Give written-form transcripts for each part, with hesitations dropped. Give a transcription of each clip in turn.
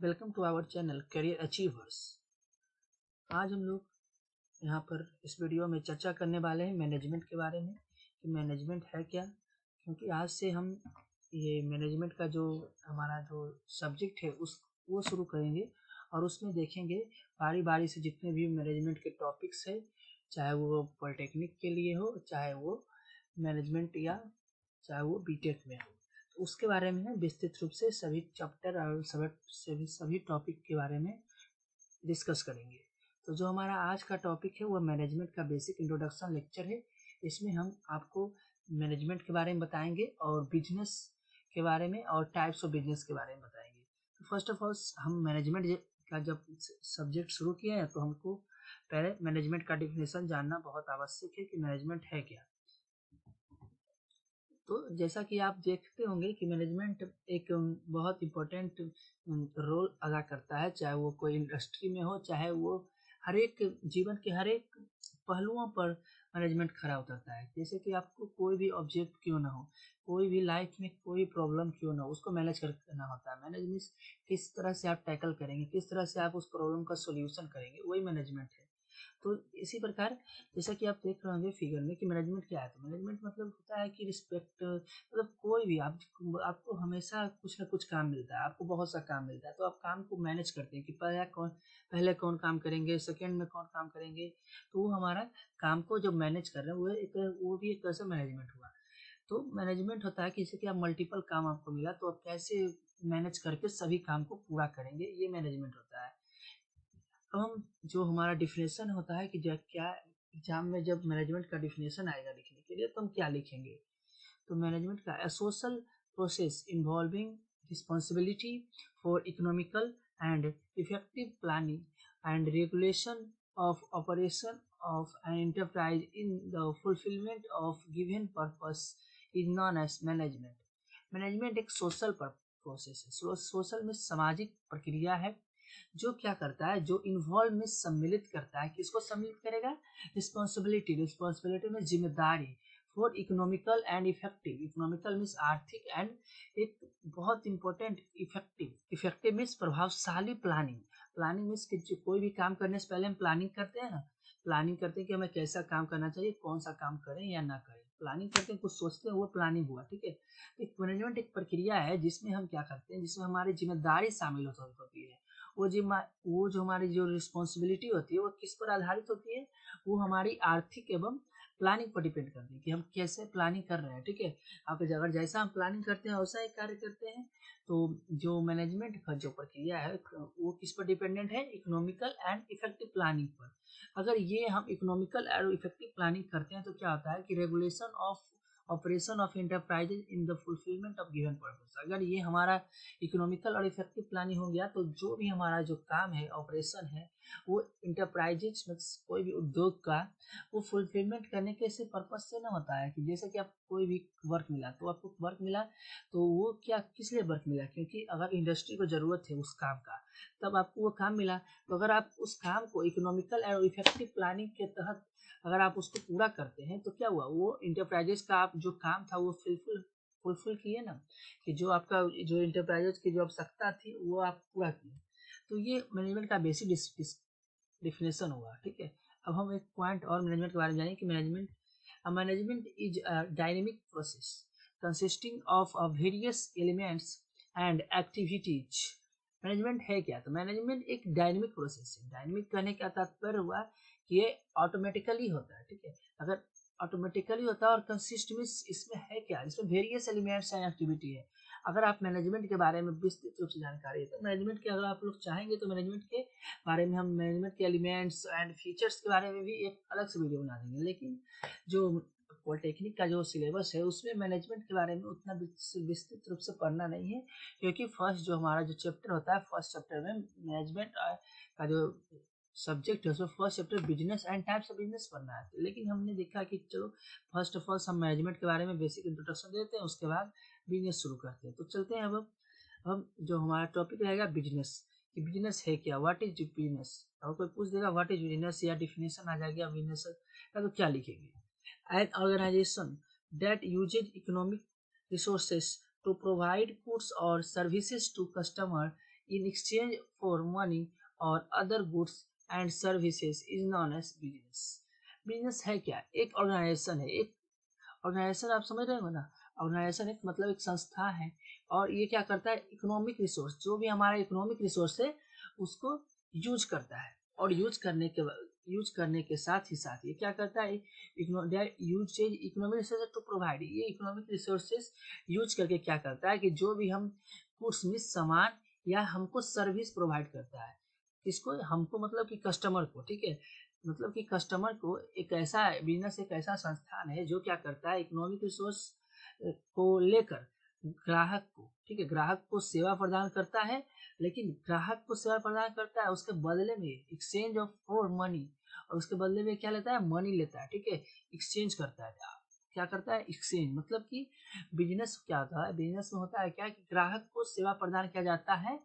Welcome to our channel career achievers. आज हम लोग यहाँ पर इस वीडियो में चर्चा करने वाले हैं मैनेजमेंट के बारे में कि मैनेजमेंट है क्या। क्योंकि आज से हम ये मैनेजमेंट का जो हमारा जो सब्जेक्ट है वो शुरू करेंगे और उसमें देखेंगे बारी बारी से जितने भी मैनेजमेंट के टॉपिक्स है, चाहे वो पॉलिटेक्निक के लिए हो, चाहे वो मैनेजमेंट या चाहे वो बीटेक में हो, तो उसके बारे में विस्तृत रूप से सभी चैप्टर और सभी टॉपिक के बारे में डिस्कस करेंगे। तो जो हमारा आज का टॉपिक है वो मैनेजमेंट का बेसिक इंट्रोडक्शन लेक्चर है। इसमें हम आपको मैनेजमेंट के बारे में बताएंगे और बिजनेस के बारे में और टाइप्स ऑफ बिजनेस के बारे में बताएंगे। तो फर्स्ट ऑफ ऑल हम मैनेजमेंट का जब सब्जेक्ट शुरू किया है तो हमको पहले मैनेजमेंट का डिफिनेशन जानना बहुत आवश्यक है कि मैनेजमेंट है क्या। तो जैसा कि आप देखते होंगे कि मैनेजमेंट एक बहुत इम्पोर्टेंट रोल अदा करता है, चाहे वो कोई इंडस्ट्री में हो, चाहे वो हर एक जीवन के हर एक पहलुओं पर मैनेजमेंट खड़ा उतरता है। जैसे कि आपको कोई भी ऑब्जेक्ट क्यों ना हो, कोई भी लाइफ में कोई प्रॉब्लम क्यों ना हो, उसको मैनेज करना होता है। मैनेजमेंट किस तरह से आप टैकल करेंगे, किस तरह से आप उस प्रॉब्लम का सोल्यूशन करेंगे, वही मैनेजमेंट है। तो इसी प्रकार जैसा कि आप देख रहे होंगे फिगर में कि मैनेजमेंट क्या है। तो मैनेजमेंट मतलब होता है कि रिस्पेक्ट, मतलब कोई भी आपको हमेशा कुछ ना कुछ काम मिलता है, आपको बहुत सा काम मिलता है, तो आप काम को मैनेज करते हैं कि पहले कौन काम करेंगे, सेकंड में कौन काम करेंगे। तो वो हमारा काम को जब मैनेज कर रहे हैं वो भी एक तरह से मैनेजमेंट हुआ। तो मैनेजमेंट होता है कि जैसे कि आप मल्टीपल काम आपको मिला तो आप कैसे मैनेज करके सभी काम को पूरा करेंगे, ये मैनेजमेंट होता है। तो हम जो हमारा डिफिनेशन होता है कि जब क्या एग्जाम में जब मैनेजमेंट का डिफिनेशन आएगा लिखने के लिए तो हम क्या लिखेंगे। तो मैनेजमेंट का social process involving responsibility for economical and effective planning and regulation of operation of an enterprise in the fulfilment of given purpose is known as management. Management एक सोशल प्रोसेस है। सोशल में सामाजिक प्रक्रिया है जो क्या करता है, जो इन्वॉल्व में सम्मिलित करता है। किसको सम्मिलित करेगा? रिस्पॉन्सिबिलिटी में जिम्मेदारी for economical and effective. Economical means आर्थिक एंड एक बहुत इंपॉर्टेंट इफेक्टिव मीन्स प्रभावशाली प्लानिंग। प्लानिंग मीन्स कि कोई भी काम करने से पहले हम प्लानिंग करते हैं ना, प्लानिंग करते हैं कि हमें कैसा काम करना चाहिए, कौन सा काम करें या ना करें। प्लानिंग करते हैं, कुछ सोचते हैं, वो प्लानिंग हुआ। ठीक है। एक मैनेजमेंट एक प्रक्रिया है जिसमें हम क्या करते हैं, जिसमें हमारी जिम्मेदारी शामिल होती है। वो जो हमारी जो रिस्पॉन्सिबिलिटी होती है वो किस पर आधारित होती है, वो हमारी आर्थिक एवं प्लानिंग पर डिपेंड करती है कि हम कैसे प्लानिंग कर रहे हैं। ठीक है। आप अगर जैसा हम प्लानिंग करते हैं वैसा ही कार्य करते हैं। तो जो मैनेजमेंट का जो प्रक्रिया है वो किस पर डिपेंडेंट है? इकोनॉमिकल एंड इफेक्टिव प्लानिंग पर। अगर ये हम इकोनॉमिकल एंड इफेक्टिव प्लानिंग करते हैं तो क्या होता है कि regulation of operation of enterprises in the fulfilment of given purpose. अगर ये हमारा इकोनॉमिकल और इफेक्टिव प्लानिंग हो गया तो जो भी हमारा जो काम है, ऑपरेशन है, वो इंटरप्राइजेज में कोई भी उद्योग का वो फुलफिलमेंट करने के से पर्पज से ना होता है कि जैसे कि आप कोई भी वर्क मिला तो आपको वर्क मिला तो वो क्या किस लिए वर्क मिला, क्योंकि अगर इंडस्ट्री को ज़रूरत है उस काम का तब आपको वो काम मिला। तो अगर आप उस काम को इकोनॉमिकल और इफेक्टिव प्लानिंग के तहत अगर आप उसको पूरा करते हैं तो क्या हुआ, वो इंटरप्राइजेज का आप जो काम था वो फुलफिल किए ना, कि जो आपका जो इंटरप्राइजेज की जो आवश्यकता थी वो आप पूरा किए। तो ये मैनेजमेंट का बेसिक डिफिनेशन हुआ। ठीक है। अब हम एक पॉइंट और मैनेजमेंट के बारे में जानें कि management is a dynamic process consisting of various elements and activities. Management है क्या? तो मैनेजमेंट एक डायनेमिक प्रोसेस है। डायनेमिक कहने का तात्पर्य हुआ कि ये ऑटोमेटिकली होता है। ठीक है। अगर ऑटोमेटिकली होता है और कंसिस्ट में इसमें है क्या, इसमें वेरियस एलिमेंट्स एंड एक्टिविटी है। अगर आप मैनेजमेंट के बारे में विस्तृत रूप से जानकारी है तो मैनेजमेंट के अगर आप लोग चाहेंगे तो मैनेजमेंट के बारे में हम मैनेजमेंट के एलिमेंट्स एंड फीचर्स के बारे में भी एक अलग से वीडियो बना देंगे। लेकिन जो पॉलिटेक्निक का जो सिलेबस है उसमें मैनेजमेंट के बारे में उतना विस्तृत रूप से पढ़ना नहीं है, क्योंकि फर्स्ट जो हमारा जो चैप्टर होता है, फर्स्ट चैप्टर में मैनेजमेंट का जो सब्जेक्ट है उसमें first chapter business and types of business पढ़ना है। लेकिन हमने देखा कि चलो फर्स्ट ऑफ ऑल हम मैनेजमेंट के बारे में बेसिक इंट्रोडक्शन देते हैं, उसके बाद बिजनेस शुरू करते हैं। तो चलते हैं अब हम जो हमारा टॉपिक रहेगा बिजनेस, कि बिजनेस है क्या, व्हाट इज बिजनेस। और कोई पूछ देगा व्हाट इज बिजनेस या डिफिनेशन आ जाएगा बिजनेस का, तो क्या लिखेंगे? An organisation that uses economic resources to provide goods और services to customer in exchange for money और other goods and services is known as business. Business है क्या? एक ऑर्गेनाइजेशन है। एक ऑर्गेनाइजेशन आप समझ रहे हो ना? ऑर्गेनाइजेशन एक मतलब एक संस्था है, और ये क्या करता है? इकोनॉमिक रिसोर्स, जो भी हमारा इकोनॉमिक रिसोर्स है उसको यूज करता है, और यूज करने के साथ ही साथ ये क्या करता है? Uses economic resources to provide, ये इकोनॉमिक रिसोर्सेज यूज करके क्या करता है कि जो भी हम गुड्स में सामान या हमको सर्विस प्रोवाइड करता है, किसको? हमको मतलब कि कस्टमर को, ठीक है। मतलब कि कस्टमर को एक ऐसा बिजनेस, एक ऐसा संस्थान है जो क्या करता है? इकोनॉमिक रिसोर्स को लेकर ग्राहक को, ठीक है, ग्राहक को सेवा प्रदान करता है, लेकिन ग्राहक को सेवा प्रदान करता है, उसके बदले में एक्सचेंज ऑफ फॉर मनी, और उसके बदले में क्या लेता है? मनी लेता है, ठीक है, एक्सचेंज करता है। क्या करता है? एक्सचेंज। मतलब कि बिजनेस क्या होता है? बिजनेस में होता है क्या कि ग्राहक को सेवा प्रदान किया जाता है,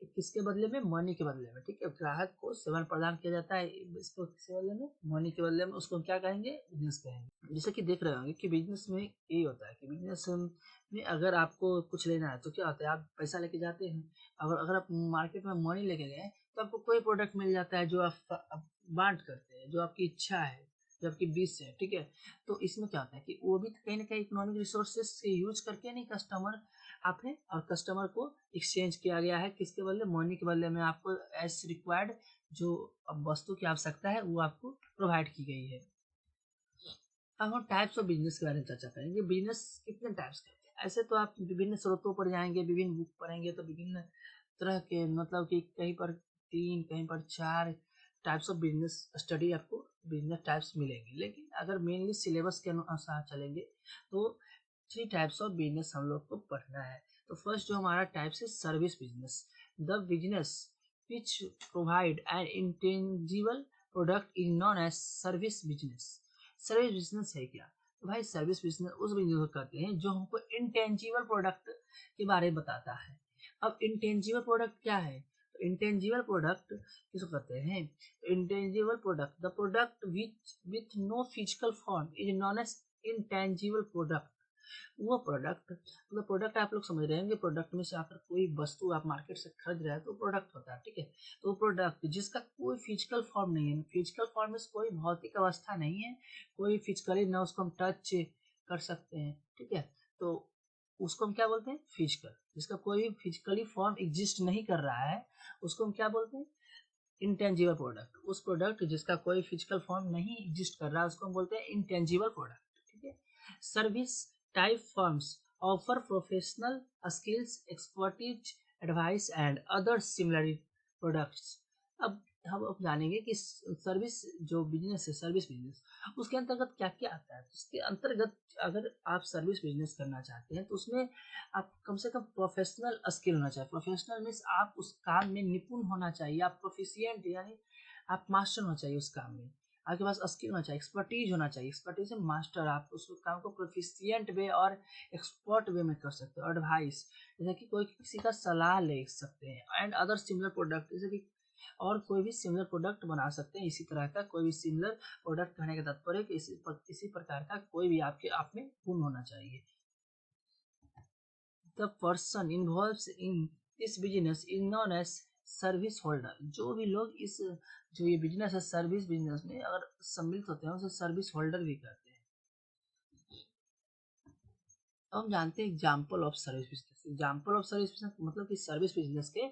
किसके बदले में? मनी के बदले में, ठीक है। ग्राहक को सेवा प्रदान किया जाता है, इसको किसके बदले में? मनी के बदले में। उसको क्या कहेंगे? बिजनेस कहेंगे। जैसे कि देख रहे होंगे कि बिजनेस में यही होता है कि बिजनेस में अगर आपको कुछ लेना है तो क्या होता है? आप पैसा लेके जाते हैं, अगर आप मार्केट में मनी लेके गए तो आपको कोई प्रोडक्ट मिल जाता है जो आप बांट करते हैं, जो आपकी इच्छा है, जो आपकी विश है, ठीक है। तो इसमें क्या होता है कि वो भी कहीं ना कहीं इकोनॉमिक रिसोर्सेज से यूज करके नहीं, कस्टमर आप है, और कस्टमर को एक्सचेंज किया गया है, किसके बदले? मनी के बदले में आपको एज रिक्वायर्ड जो वस्तु की आवश्यकता है वो आपको प्रोवाइड की गई है। अब हम टाइप्स ऑफ बिजनेस के बारे में चर्चा करेंगे। बिजनेस कितने टाइप्स के होते हैं? ऐसे तो आप विभिन्न स्रोतों पर जाएंगे, विभिन्न बुक पढ़ेंगे तो विभिन्न तरह के, मतलब कि कहीं पर 3, कहीं पर 4 टाइप्स ऑफ बिजनेस स्टडी आपको बिजनेस टाइप्स मिलेंगे, लेकिन अगर मेनली सिलेबस के अनुसार चलेंगे तो 3 टाइप्स ऑफ बिजनेस हम लोग को पढ़ना है। तो फर्स्ट जो हमारा टाइप्स है service business, the business which provide an intangible product is known as service business. Service business है क्या? तो भाई सर्विस बिजनेस उस बिजनेस को कहते हैं जो हमको इंटेंजिबल प्रोडक्ट के बारे में बताता है। अब इंटेंजिबल प्रोडक्ट क्या है? तो इंटेंजिबल प्रोडक्ट किसको कहते हैं? Intangible product, the product with no physical form is known as intangible product. वो प्रोडक्ट, मतलब प्रोडक्ट आप लोग समझ रहे होंगे, प्रोडक्ट में से आकर कोई वस्तु आप मार्केट से खरीद रहे हैं तो प्रोडक्ट होता है, ठीक है। तो प्रोडक्ट जिसका कोई फिजिकल फॉर्म नहीं है, फिजिकल फॉर्म में कोई भौतिक अवस्था नहीं है, कोई फिजिकली ना उसको हम टच कर सकते हैं, ठीक है। तो उसको हम क्या बोलते हैं? फिजिकल। जिसका कोई फिजिकली फॉर्म एग्जिस्ट नहीं कर रहा है उसको हम क्या बोलते हैं? Intangible product. उस प्रोडक्ट जिसका कोई फिजिकल फॉर्म नहीं एग्जिस्ट कर रहा है उसको हम बोलते हैं इंटेंजिबल प्रोडक्ट, ठीक है। Service type firms offer professional skills, expertise, advice and other similar products. अब हम अब जानेंगे कि सर्विस जो बिजनेस है, सर्विस बिजनेस, उसके अंतर्गत क्या क्या आता है। उसके अंतर्गत अगर आप सर्विस बिजनेस करना चाहते हैं तो उसमें आप कम से कम प्रोफेशनल स्किल होना चाहिए। प्रोफेशनल मीन्स आप उस काम में निपुण होना चाहिए, आप प्रोफिशिएंट यानी आप मास्टर होना चाहिए उस काम में। आपके पास स्किल होना चाहिए, एक्सपर्टीज होना चाहिए। एक्सपर्टीज से मास्टर, आप उस काम को प्रोफिशिएंट वे और एक्सपर्ट वे में कर सकते हो। एडवाइस, जैसे कि कोई किसी का सलाह ले सकते हैं। एंड अदर सिमिलर प्रोडक्ट, जैसे कि और कोई भी सिमिलर प्रोडक्ट बना सकते हैं। इसी तरह का कोई भी सिमिलर प्रोडक्ट कहने का तात्पर्य कि इसी प्रकार का कोई भी आपके आप में गुण होना चाहिए। The person involves in this business is known as service holder. जो भी लोग इस जो ये बिजनेस है सर्विस बिजनेस में अगर सम्मिलित होते हैं उसे सर्विस होल्डर भी कहते हैं। अब हम जानते हैं example of service business. Example of service business मतलब कि सर्विस बिजनेस के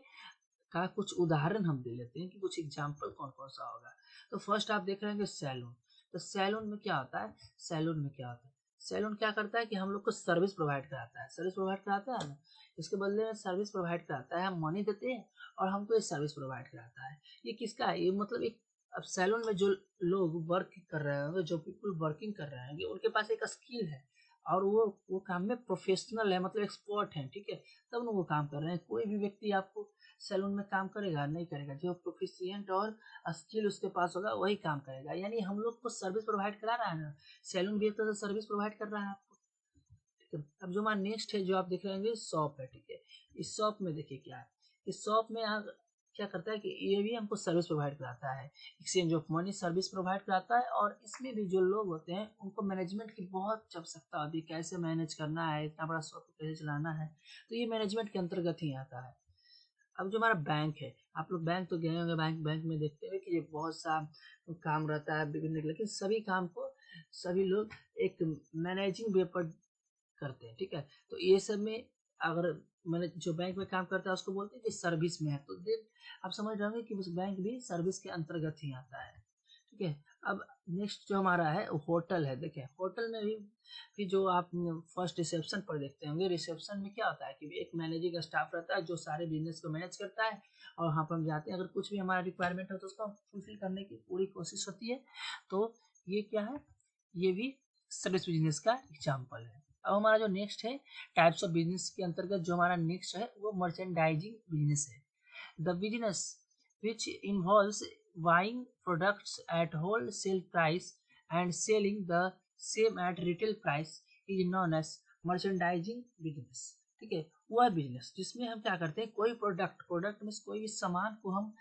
का कुछ उदाहरण हम दे लेते हैं कि कुछ एग्जाम्पल कौन कौन सा होगा। तो फर्स्ट आप देख रहे हैं सैलून। तो सैलून में क्या होता है? सैलून में क्या होता है? सैलून क्या करता है कि हम लोग को सर्विस प्रोवाइड कराता है। सर्विस प्रोवाइड कराता है ना, इसके बदले में सर्विस प्रोवाइड कराता है, हम मनी देते हैं और हमको ये सर्विस प्रोवाइड कराता है। ये किसका है? ये मतलब एक, अब सैलून में जो लोग वर्क कर रहे होंगे, जो पीपल वर्किंग कर रहे होंगे, उनके पास एक स्किल है और वो काम में प्रोफेशनल है, मतलब एक्सपर्ट है, ठीक है, तब ना वो काम कर रहे हैं। कोई भी व्यक्ति आपको सैलून में काम करेगा नहीं करेगा, जो प्रोफिशिएंट और स्किल उसके पास होगा वही काम करेगा। यानी हम लोग को सर्विस प्रोवाइड करा रहा है ना, सैलून भी एक तरह से सर्विस प्रोवाइड कर रहा है आपको, ठीक है। अब जो हमारा नेक्स्ट है जो आप देख रहे हैं शॉप है, ठीक है। इस शॉप में देखिए क्या है, इस शॉप में आप क्या करता है कि ये भी हमको सर्विस प्रोवाइड कराता है, exchange of money service provide कराता है। और इसमें भी जो लोग होते हैं उनको मैनेजमेंट की बहुत आवश्यकता होती है, कैसे मैनेज करना है, इतना बड़ा शॉप कैसे चलाना है, तो ये मैनेजमेंट के अंतर्गत ही आता है। अब जो हमारा बैंक है, आप लोग बैंक तो गए होंगे, बैंक में देखते हुए कि ये बहुत सा काम रहता है विभिन्न, लेकिन सभी काम को सभी लोग एक मैनेजिंग वे पर करते हैं, ठीक है। तो ये सब में अगर मैंने जो बैंक में काम करता है उसको बोलते हैं कि सर्विस में है, तो देन आप समझ रहे होंगे कि उस बैंक भी सर्विस के अंतर्गत ही आता है, ठीक है। अब नेक्स्ट जो हमारा है होटल है। देखिए होटल में भी जो आप फर्स्ट रिसेप्शन पर देखते होंगे, रिसेप्शन में क्या होता है कि एक मैनेजिंग स्टाफ रहता है जो सारे बिजनेस को मैनेज करता है, और वहाँ पर हम जाते हैं, अगर कुछ भी हमारा रिक्वायरमेंट हो तो उसको फुलफिल करने की पूरी कोशिश होती है। तो ये क्या है, ये भी सर्विस बिजनेस का एग्जाम्पल है। अब हमारा जो नेक्स्ट है टाइप्स ऑफ बिजनेस के अंतर्गत जो हमारा नेक्स्ट है वो मर्चेंडाइजिंग बिजनेस है। The business which involves buying products at wholesale price and selling the same at retail price is known as merchandising business, ठीक है। वह बिजनेस जिसमें हम क्या करते हैं, कोई प्रोडक्ट में कोई भी सामान को हम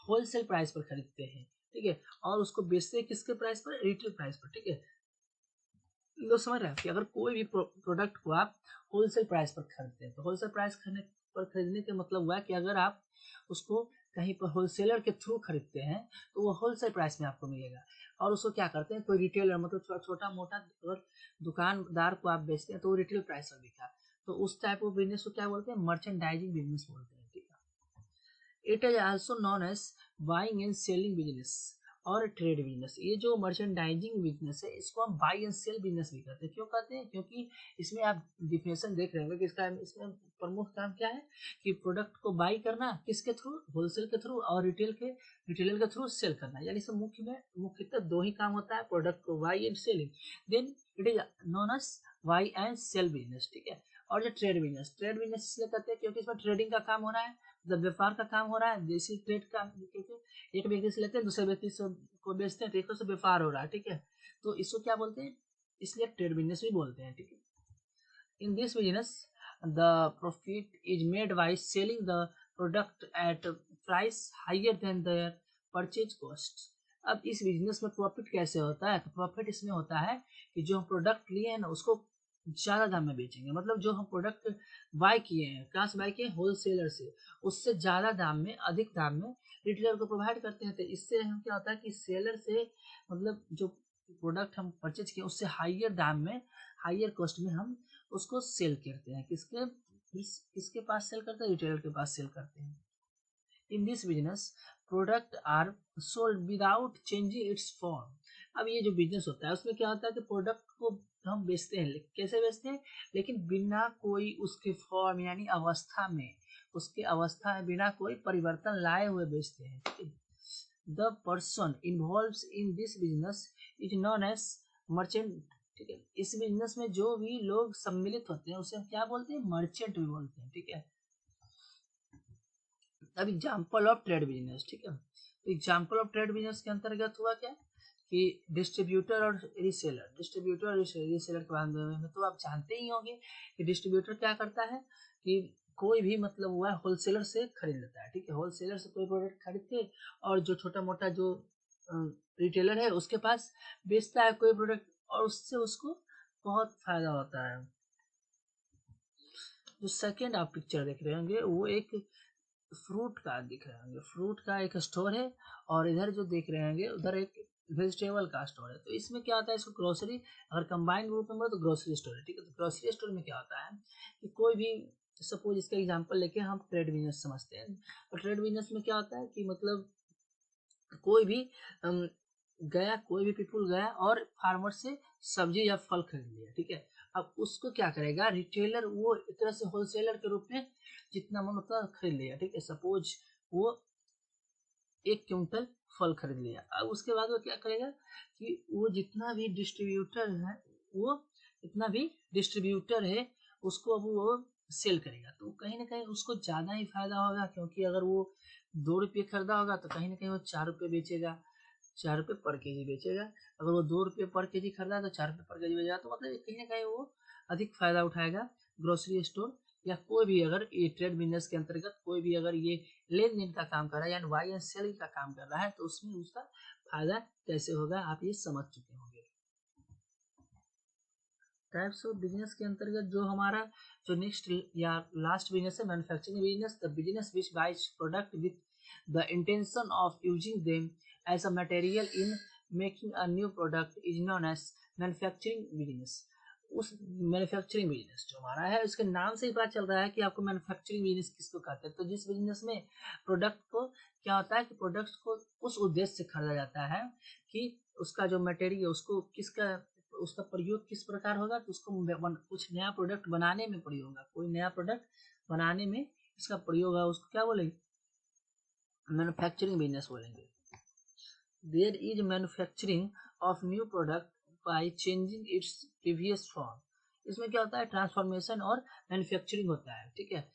होलसेल प्राइस पर खरीदते हैं, ठीक है, और उसको बेचते हैं किसके प्राइस पर, रिटेल प्राइस पर, ठीक है। लोग समझ रहे हैं कि अगर कोई भी प्रोडक्ट को आप होलसेल प्राइस पर खरीदते हैं, तो होलसेल प्राइस खरीदने का मतलब हुआ कि अगर आप उसको कहीं पर होलसेलर के थ्रू खरीदते हैं तो वो होलसेल प्राइस में आपको मिलेगा, और उसको क्या करते हैं कोई रिटेलर मतलब छोटा मोटा अगर दुकानदार को आप बेचते हैं तो वो रिटेल प्राइस पर बिका, तो उस टाइप ऑफ बिजनेस को क्या बोलते हैं, मर्चेंडाइजिंग बिजनेस बोलते हैं, ठीक है। It is also known as buying and selling business और ट्रेड बिजनेस। ये जो मर्चेंडाइजिंग बिजनेस है इसको हम बाई एंड सेल बिजनेस भी कहते हैं। क्यों कहते हैं, क्योंकि इसमें आप डिफिनेशन देख रहे होंगे कि इसका इसमें प्रमुख काम क्या है कि प्रोडक्ट को बाई करना किसके थ्रू, होलसेल के थ्रू, और रिटेलर के थ्रू सेल करना, यानी सब मुख्यतः दो ही काम होता है, प्रोडक्ट को buy and selling. Then it is known as buy and sell business, ठीक है। और जो ट्रेड बिजनेस इसलिए कहते हैं क्योंकि इसमें ट्रेडिंग का काम हो रहा है, जब व्यापार का काम हो रहा है, देसी ट्रेड का, क्योंकि एक व्यक्ति से लेते हैं दूसरे व्यक्ति से को बेचते हैं, तो एक से व्यापार हो रहा है, ठीक है। तो इसको क्या बोलते हैं, इसलिए ट्रेड बिजनेस भी बोलते हैं, ठीक है। In this business the profit is made by selling the product at price higher than their purchase cost. अब इस बिजनेस में प्रॉफिट कैसे होता है, तो प्रॉफिट इसमें होता है कि जो हम प्रोडक्ट लिए हैं ना उसको ज़्यादा दाम में बेचेंगे, मतलब जो हम प्रोडक्ट बाय किए हैं, कहाँ से बाय किए हैं, होलसेलर से, उससे ज़्यादा दाम में, अधिक दाम में रिटेलर को प्रोवाइड करते हैं। तो इससे हम क्या होता है कि सेलर से मतलब जो प्रोडक्ट हम परचेज किए उससे हायर दाम में, हायर कॉस्ट में हम उसको सेल करते हैं, किसके पास सेल करते हैं, रिटेलर के पास सेल करते हैं। In this business product are sold without changing its form. अब ये जो बिजनेस होता है उसमें क्या होता है कि प्रोडक्ट को हम बेचते हैं, कैसे बेचते हैं, लेकिन बिना कोई उसके फॉर्म यानी अवस्था में, उसके अवस्था में बिना कोई परिवर्तन लाए हुए बेचते हैं, ठीक है। The person involves in this business is known as merchant, ठीक है। इस बिजनेस में जो भी लोग सम्मिलित होते हैं उसे हम क्या बोलते हैं, मर्चेंट भी बोलते हैं, ठीक है। अब एग्जाम्पल ऑफ ट्रेड बिजनेस, ठीक है। तो एग्जाम्पल ऑफ ट्रेड बिजनेस के अंतर्गत हुआ क्या कि डिस्ट्रीब्यूटर और रिसेलर के बारे में तो आप जानते ही होंगे कि डिस्ट्रीब्यूटर क्या करता है कि कोई भी मतलब हुआ होलसेलर से खरीद लेता है, ठीक है। होलसेलर से कोई प्रोडक्ट खरीद के और जो छोटा मोटा जो रिटेलर है उसके पास बेचता है कोई प्रोडक्ट, और उससे उसको बहुत फायदा होता है। जो सेकेंड आप पिक्चर देख रहे होंगे वो एक फ्रूट का दिख रहे होंगे, फ्रूट का एक स्टोर है, और इधर जो देख रहे होंगे उधर एक वेजिटेबल का स्टोर है। तो इसमें क्या होता है, इसको ग्रोसरी अगर कंबाइंड रूप में तो ग्रोसरी स्टोर है, ठीक है। तो ग्रोसरी स्टोर में क्या होता है कि कोई भी सपोज इसका एग्जांपल लेके हम ट्रेड बिजनेस समझते हैं, और ट्रेड बिजनेस में क्या होता है कि मतलब कोई भी कोई भी पीपुल गया और फार्मर से सब्जी या फल खरीद लिया, ठीक है। अब उसको क्या करेगा रिटेलर, वो एक तरह से होलसेलर के रूप में जितना मतलब खरीद लिया, ठीक है। सपोज वो 1 क्विंटल फल खरीद लिया, अब उसके बाद वो क्या करेगा कि वो जितना भी डिस्ट्रीब्यूटर है उसको अब वो सेल करेगा, तो कहीं ना कहीं उसको ज़्यादा ही फायदा होगा, क्योंकि अगर वो 2 रुपये खरीदा होगा तो कहीं ना कहीं वो 4 रुपये बेचेगा, 4 रुपये पर केजी बेचेगा। अगर वो 2 रुपये पर केजी खरीदा तो 4 रुपये पर केजी बेचेगा, तो मतलब कहीं ना कहीं वो अधिक फायदा उठाएगा। ग्रोसरी स्टोर या कोई भी अगर ये ट्रेड बिजनेस के अंतर्गत कोई भी अगर ये लेन देन का काम कर रहा है यानी बाई एंड सेलिंग का काम कर रहा है, तो उसमें उसका फायदा कैसे होगा आप ये समझ चुके होंगे। टाइप्स ऑफ बिजनेस के अंतर्गत जो हमारा जो नेक्स्ट या लास्ट बिजनेस है manufacturing business, the business which buys product with the intention of using them as a material in making a new product is known as manufacturing business. उस manufacturing business जो हमारा है उसके नाम से ही पता चल रहा है कि आपको मैन्युफैक्चरिंग बिजनेस किसको कहते हैं। तो जिस बिजनेस में प्रोडक्ट को क्या होता है कि प्रोडक्ट्स को उस उद्देश्य से खरीदा जाता है कि उसका जो मटेरियल उसको किसका उसका प्रयोग किस प्रकार होगा, तो उसको कुछ नया प्रोडक्ट बनाने में प्रयोग होगा, कोई नया प्रोडक्ट बनाने में इसका प्रयोग होगा, उसको क्या बोलेंगे, मैन्युफैक्चरिंग बिजनेस बोलेंगे। There is manufacturing of new product by changing its previous form. इसमें क्या होता है, ट्रांसफॉर्मेशन और मैन्युफैक्चरिंग होता है, ठीक है,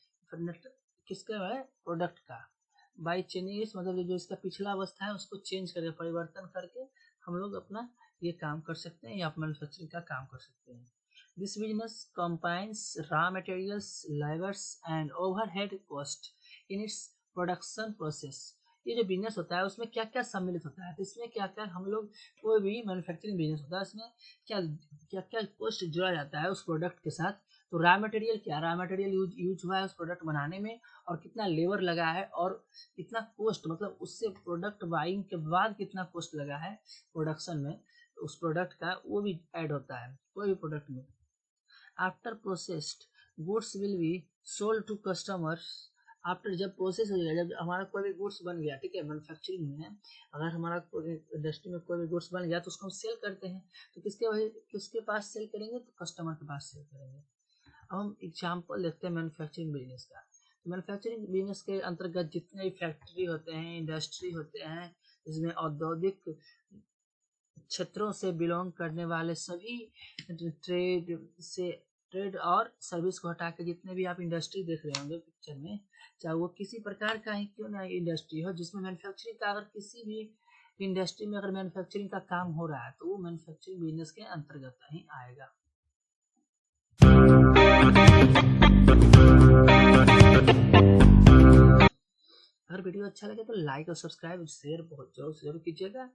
किसका है, प्रोडक्ट का। बाय चेंजिंग इट्स मतलब जो इसका पिछला अवस्था है उसको चेंज करके परिवर्तन करके हम लोग अपना ये काम कर सकते हैं या आप मैन्युफैक्चरिंग का काम कर सकते हैं। This business combines raw materials, labours and overhead cost in its production process. ये जो बिजनेस होता है उसमें क्या क्या सम्मिलित होता है, तो इसमें क्या क्या हम लोग कोई भी मैन्युफैक्चरिंग बिजनेस होता है उसमें क्या क्या क्या कॉस्ट जुड़ा जाता है उस प्रोडक्ट के साथ। तो रॉ मटेरियल क्या, रॉ मटेरियल यूज हुआ है उस प्रोडक्ट बनाने में और कितना लेबर लगा है और कितना कॉस्ट, मतलब उससे प्रोडक्ट बाइंग के बाद कितना कॉस्ट लगा है प्रोडक्शन में उस प्रोडक्ट का, वो भी ऐड होता है कोई भी प्रोडक्ट में। After processed goods will be sold to customers. After जब प्रोसेस हो जाएगा, जब हमारा कोई भी गुड्स बन गया, ठीक है, मैन्युफैक्चरिंग में अगर हमारा इंडस्ट्री में कोई भी गुड्स बन गया तो उसको हम सेल करते हैं, तो किसके पास सेल करेंगे, तो कस्टमर के पास सेल करेंगे। अब हम एग्जाम्पल देखते हैं मैन्युफैक्चरिंग बिजनेस का। मैन्युफैक्चरिंग बिजनेस के अंतर्गत जितने भी फैक्ट्री होते हैं, इंडस्ट्री होते हैं, जिसमें औद्योगिक क्षेत्रों से बिलोंग करने वाले सभी ट्रेड और सर्विस को हटा के जितने भी आप इंडस्ट्री देख रहे होंगे पिक्चर में, चाहे वो किसी प्रकार का ही क्यों ना इंडस्ट्री हो, जिसमें मैन्युफैक्चरिंग का अगर किसी भी इंडस्ट्री में अगर मैन्युफैक्चरिंग का काम हो रहा है तो वो मैन्युफैक्चरिंग बिजनेस के अंतर्गत ही आएगा। अगर वीडियो अच्छा लगे तो लाइक और सब्सक्राइब शेयर बहुत जरूर कीजिएगा।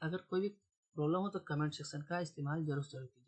अगर कोई भी प्रॉब्लम हो तो कमेंट सेक्शन का इस्तेमाल जरूर कीजिए।